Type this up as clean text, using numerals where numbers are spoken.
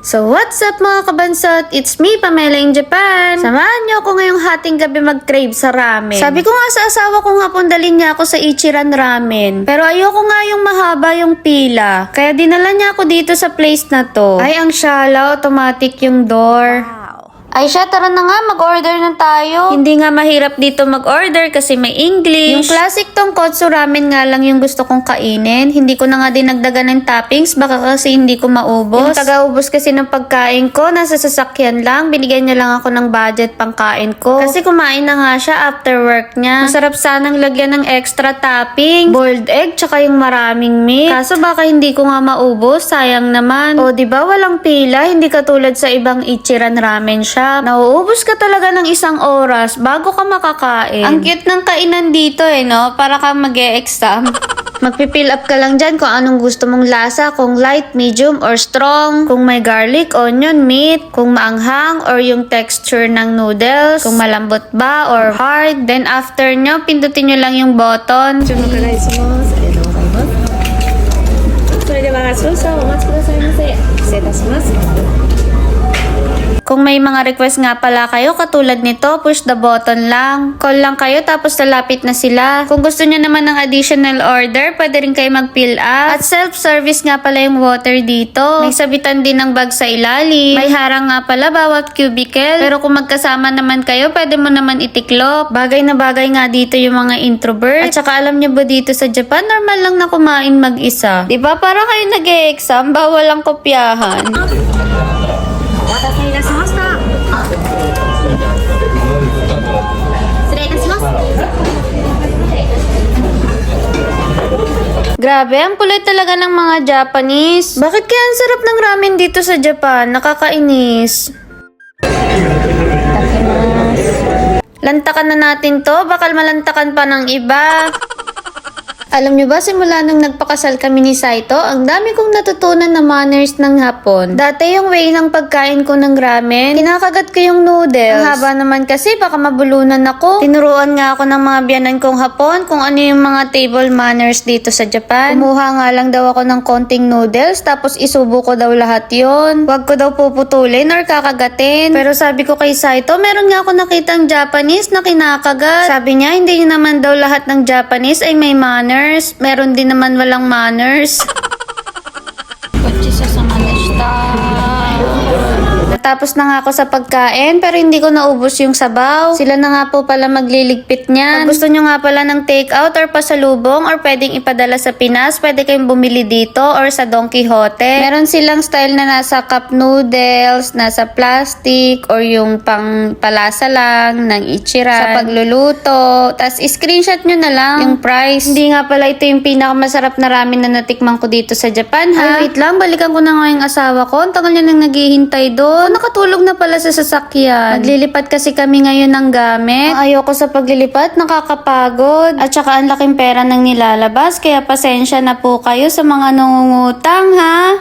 So what's up mga kabansot? It's me, Pamela in Japan. Samahan niyo ako ngayong hating gabi mag-crave sa ramen. Sabi ko nga sa asawa ko nga dalhin niya ako sa Ichiran Ramen. Pero ayoko nga yung mahaba yung pila. Kaya dinala niya ako dito sa place na to. Ay, ang shala, automatic yung door. Ay siya, tara na nga, mag-order na tayo. Hindi nga mahirap dito mag-order kasi may English. Yung classic tonkotsu ramen nga lang yung gusto kong kainin. Hindi ko na nga dinagdagan ng toppings, baka kasi hindi ko maubos. Yung taga-ubos kasi ng pagkain ko, nasa sasakyan lang. Binigyan niya lang ako ng budget pang kain ko. Kasi kumain na nga siya after work niya. Masarap sanang lagyan ng extra topping, boiled egg, tsaka yung maraming meat. Kaso baka hindi ko nga maubos, sayang naman. O diba walang pila, hindi katulad sa ibang Ichiran Ramen shop. Nauubos ka talaga ng isang oras bago ka makakain. Ang cute ng kainan dito no? Para ka mag-e-exam. Magpipill up ka lang dyan kung anong gusto mong lasa, kung light, medium, or strong, kung may garlic, onion, meat, kung maanghang, or yung texture ng noodles, kung malambot ba, or hard. Then after nyo, pindutin nyo lang yung button. Kung may mga request nga pala kayo, katulad nito, push the button lang. Call lang kayo tapos lalapit na sila. Kung gusto nyo naman ng additional order, pwede rin kayo mag-fill up. At self-service nga pala yung water dito. May sabitan din ng bag sa ilalim. May harang nga pala bawat cubicle. Pero kung magkasama naman kayo, pwede mo naman itiklop. Bagay na bagay nga dito yung mga introvert. At saka alam nyo ba dito sa Japan, normal lang na kumain mag-isa. Diba? Para kayo nag-e-exam, bawal ang kopyahan. Grabe, ang kulit talaga ng mga Japanese. Bakit kaya ang sarap ng ramen dito sa Japan? Nakakainis. Lantakan na natin to. Bakal malantakan pa ng iba. Alam nyo ba, simula nung nagpakasal kami ni Saito, ang dami kong natutunan na manners ng Hapon. Dati yung way ng pagkain ko ng ramen, kinakagat ko yung noodles. Ang haba naman kasi, baka mabulunan ako. Tinuruan nga ako ng mga biyanan kong Hapon kung ano yung mga table manners dito sa Japan. Kumuha nga lang daw ako ng konting noodles, tapos isubo ko daw lahat yon. Huwag ko daw puputulin or kakagatin. Pero sabi ko kay Saito, meron nga ako nakitang Japanese na kinakagat. Sabi niya, hindi naman daw lahat ng Japanese ay may manners. Meron din naman walang manners. Natapos na nga ako sa pagkain pero hindi ko naubos yung sabaw. Sila na nga po pala magliligpit niyan. Pag gusto nyo nga pala ng take out or pasalubong or pwedeng ipadala sa Pinas, pwede kayong bumili dito or sa Don Quijote. Meron silang style na nasa cup noodles, nasa plastic, or yung pang palasa lang ng Ichiran sa pagluluto. Tapos screenshot nyo na lang yung price. Hindi nga pala ito yung pinakamasarap na ramen na natikman ko dito sa Japan ha. Ay, wait lang, balikan ko na nga yung asawa ko. Ang tagal niya nang naghihintay doon. Nakatulog na pala sa sasakyan. Naglilipat kasi kami ngayon ng gamit. Ayoko sa paglilipat, nakakapagod. At saka ang laking pera nang nilalabas, kaya pasensya na po kayo sa mga nangungutang ha.